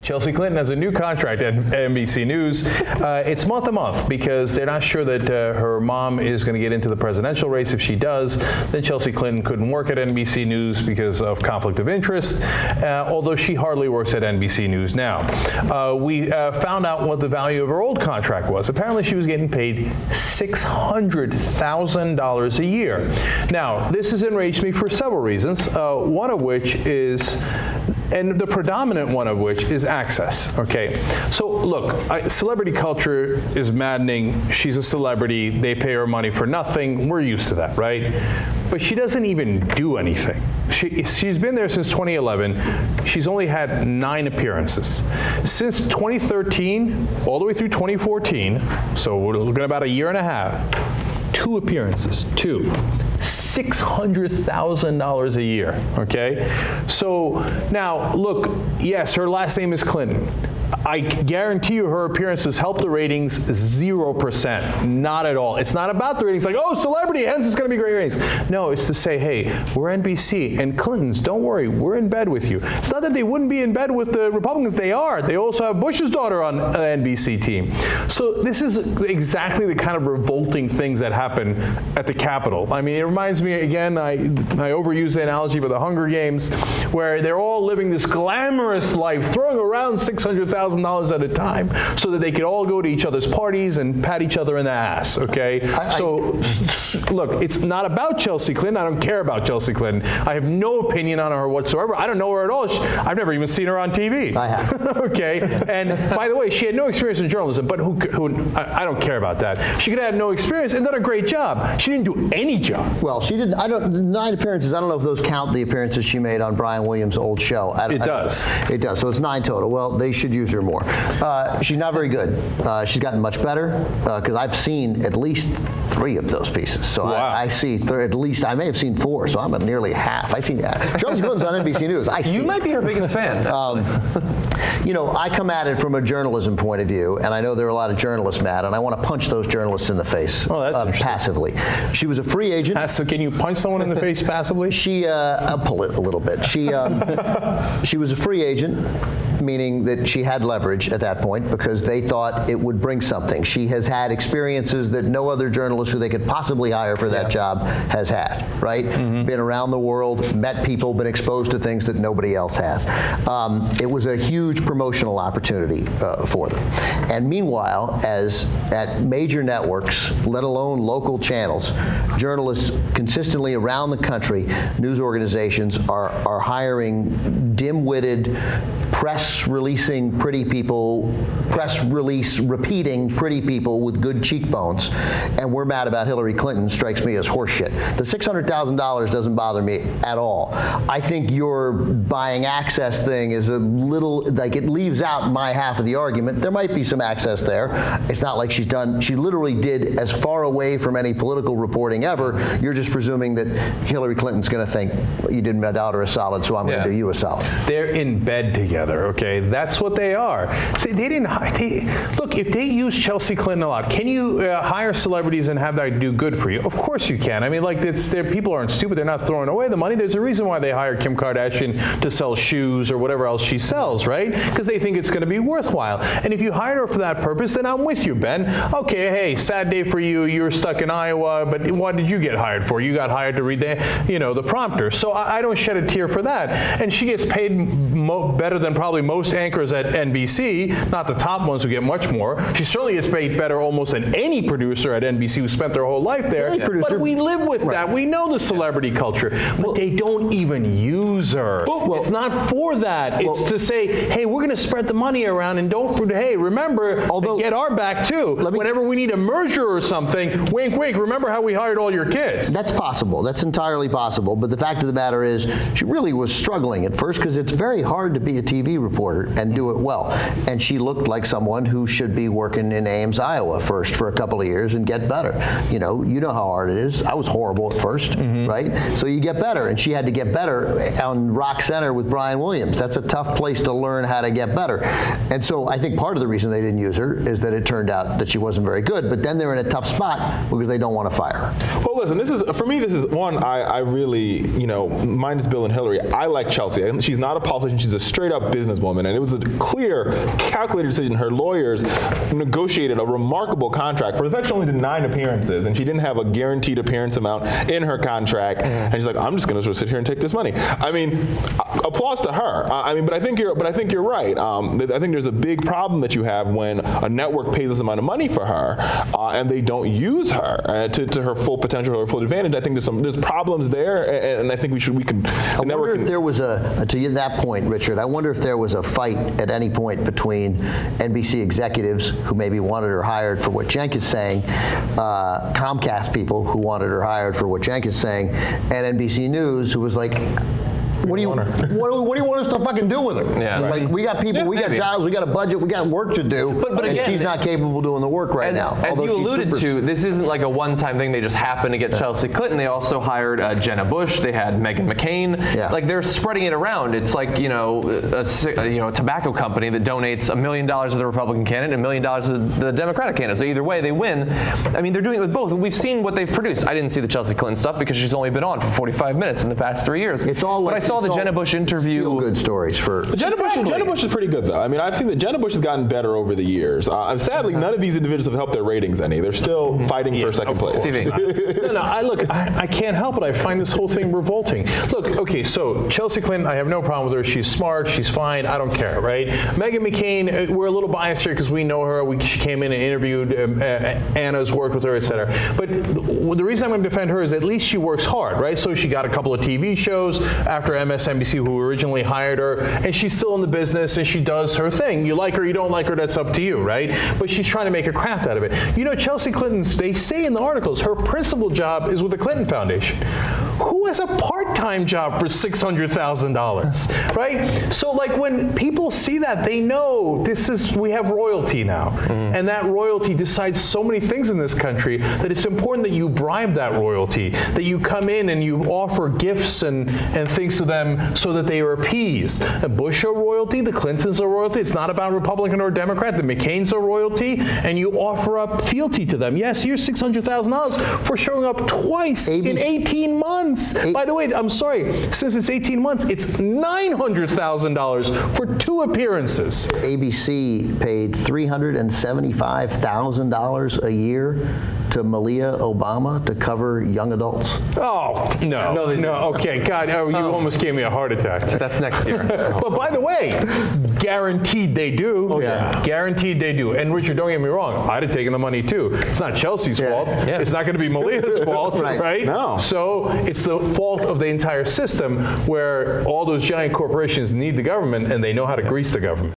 Chelsea Clinton has a new contract at NBC News. It's month to month because they're not sure that her mom is going to get into the presidential race. If she does, then Chelsea Clinton couldn't work at NBC News because of conflict of interest, although she hardly works at NBC News now. We found out what the value of her old contract was. Apparently she was getting paid $600,000 a year. Now, this has enraged me for several reasons, one of which is, and the predominant one of which is access, okay? So look, celebrity culture is maddening. She's a celebrity. They pay her money for nothing. We're used to that, right? But she doesn't even do anything. She's been there since 2011. She's only had 9 appearances. Since 2013, all the way through 2014, so we're looking at about a year and a half, 2 appearances, 2. $600,000 a year, okay? So now, look, yes, her last name is Clinton. I guarantee you her appearances help the ratings 0%. Not at all. It's not about the ratings like, oh, celebrity, hence it's going to be great ratings. No, it's to say, hey, we're NBC, and Clintons, don't worry, we're in bed with you. It's not that they wouldn't be in bed with the Republicans. They are. They also have Bush's daughter on an NBC team. So this is exactly the kind of revolting things that happen at the Capitol. I mean, it reminds me, again, I overuse the analogy for the Hunger Games, where they're all living this glamorous life, throwing around $600,000 at a time so that they could all go to each other's parties and pat each other in the ass, okay? Look, it's not about Chelsea Clinton. I don't care about Chelsea Clinton. I have no opinion on her whatsoever. I don't know her at all. I've never even seen her on TV. I have. Okay? And by the way, she had no experience in journalism, but I don't care about that. She could have had no experience and done a great job. She didn't do any job. Well, she didn't. 9 appearances. I don't know if those count the appearances she made on Brian Williams' old show. It does. It does. So it's 9 total. Well, they should use her more. She's not very good. She's gotten much better because I've seen at least 3 of those pieces. So wow. I see at least, I may have seen 4, so I'm at nearly half. I see Chelsea Clinton's on NBC News. You might be her biggest fan. You know, I come at it from a journalism point of view, and I know there are a lot of journalists mad, and I want to punch those journalists in the face passively. She was a free agent. So can you punch someone in the face passively? I'll pull it a little bit. She was a free agent, meaning that she had leverage at that point because they thought it would bring something. She has had experiences that no other journalist who they could possibly hire for that job has had, right? Been around the world, met people, been exposed to things that nobody else has. It was a huge promotional opportunity for them. And meanwhile, at major networks, let alone local channels, journalists consistently around the country, news organizations are hiring dim-witted, press releasing pretty people, press release repeating pretty people with good cheekbones, and we're mad about Hillary Clinton strikes me as horseshit. The $600,000 doesn't bother me at all. I think your buying access thing is a little, like it leaves out my half of the argument. There might be some access there. It's not like she literally did as far away from any political reporting ever. You're just presuming that Hillary Clinton's going to think you did my daughter a solid, so I'm going to do you a solid. They're in bed together, okay? That's what they are. See, look, if they use Chelsea Clinton a lot, can you hire celebrities and have that do good for you? Of course you can. I mean, like, people aren't stupid. They're not throwing away the money. There's a reason why they hire Kim Kardashian to sell shoes or whatever else she sells, right? Because they think it's going to be worthwhile. And if you hire her for that purpose, then I'm with you, Ben. Okay, hey, sad day for you. You were stuck in Iowa, but what did you get hired for? You got hired to read the prompter. So I don't shed a tear for that. And she gets paid better than probably most anchors at NBC, not the top ones who get much more. She certainly gets paid better almost than any producer at NBC who spent their whole life there. But we live with that. We know the celebrity culture. But they don't even use her. It's not for that. It's to say, hey, we're going to spread the money around and remember, get our back too. Whenever we need a merger or something, wink, wink, remember how we hired all your kids. That's possible. That's entirely possible. But the fact of the matter is, she really was struggling at first because it's very hard to be a TV reporter and do it well. And she looked like someone who should be working in Ames, Iowa first for a couple of years and get better. You know how hard it is. I was horrible at first, right? So you get better, and she had to get better on Rock Center with Brian Williams. That's a tough place to learn how to get better. And so I think part of the reason they didn't use her is that it turned out that she wasn't very good, but then they're in a tough spot because they don't want to fire her. Well, listen, this is one, I really, mine is Bill and Hillary. I like Chelsea. She's not a politician. She's a straight up businesswoman. woman, and it was a clear, calculated decision. Her lawyers negotiated a remarkable contract for the fact she only did 9 appearances, and she didn't have a guaranteed appearance amount in her contract. And she's like, I'm just going to sort of sit here and take this money. I mean, applause to her. But I think you're right. I think there's a big problem that you have when a network pays this amount of money for her, and they don't use her to her full potential or full advantage. I think there's problems there, and I think we can. I wonder if there was to that point, Richard, I wonder if there was a fight at any point between NBC executives who maybe wanted her hired for what Cenk is saying, Comcast people who wanted her hired for what Cenk is saying, and NBC News who was like, what do you want us to fucking do with her? Yeah, like, we got people, we got jobs, we got a budget, we got work to do, but and again, she's not capable of doing the work right now. As you alluded to, this isn't like a one-time thing. They just happened to get Chelsea Clinton. They also hired Jenna Bush. They had Meghan McCain. Yeah. Like, they're spreading it around. It's like, a tobacco company that donates $1 million to the Republican candidate and $1 million to the Democratic candidate. So either way, they win. I mean, they're doing it with both. We've seen what they've produced. I didn't see the Chelsea Clinton stuff because she's only been on for 45 minutes in the past 3 years. It's all like, but I saw the Jenna Bush interview. Feel good stories for Jenna Bush is pretty good, though. I mean, I've seen that Jenna Bush has gotten better over the years. Sadly, none of these individuals have helped their ratings any. They're still fighting for second place. I can't help it. I find this whole thing revolting. Look, okay, so Chelsea Clinton, I have no problem with her. She's smart. She's fine. I don't care, right? Meghan McCain, we're a little biased here because we know her. She came in and interviewed. Anna's worked with her, et cetera. But the reason I'm going to defend her is at least she works hard, right? So she got a couple of TV shows after MSNBC, who originally hired her, and she's still in the business and she does her thing. You like her, you don't like her, that's up to you, right? But she's trying to make a craft out of it. You know, Chelsea Clinton's, they say in the articles, her principal job is with the Clinton Foundation. Who has a part-time job for $600,000, right? So like when people see that, they know we have royalty now. And that royalty decides so many things in this country that it's important that you bribe that royalty, that you come in and you offer gifts and things to them so that they are appeased. Bush are royalty, the Clintons are royalty. It's not about Republican or Democrat. The McCain's are royalty, and you offer up fealty to them. Yes, here's $600,000 for showing up twice in 18 months. By the way, I'm sorry, since it's 18 months, it's $900,000 for 2 appearances. ABC paid $375,000 a year to Malia Obama to cover young adults. Oh, no, okay, God, you almost gave me a heart attack. That's next year. But by the way, guaranteed they do. Oh, yeah. Guaranteed they do. And Richard, don't get me wrong, I'd have taken the money too. It's not Chelsea's fault. Yeah. It's not going to be Malia's fault, right? No. So it's the fault of the entire system where all those giant corporations need the government and they know how to grease the government.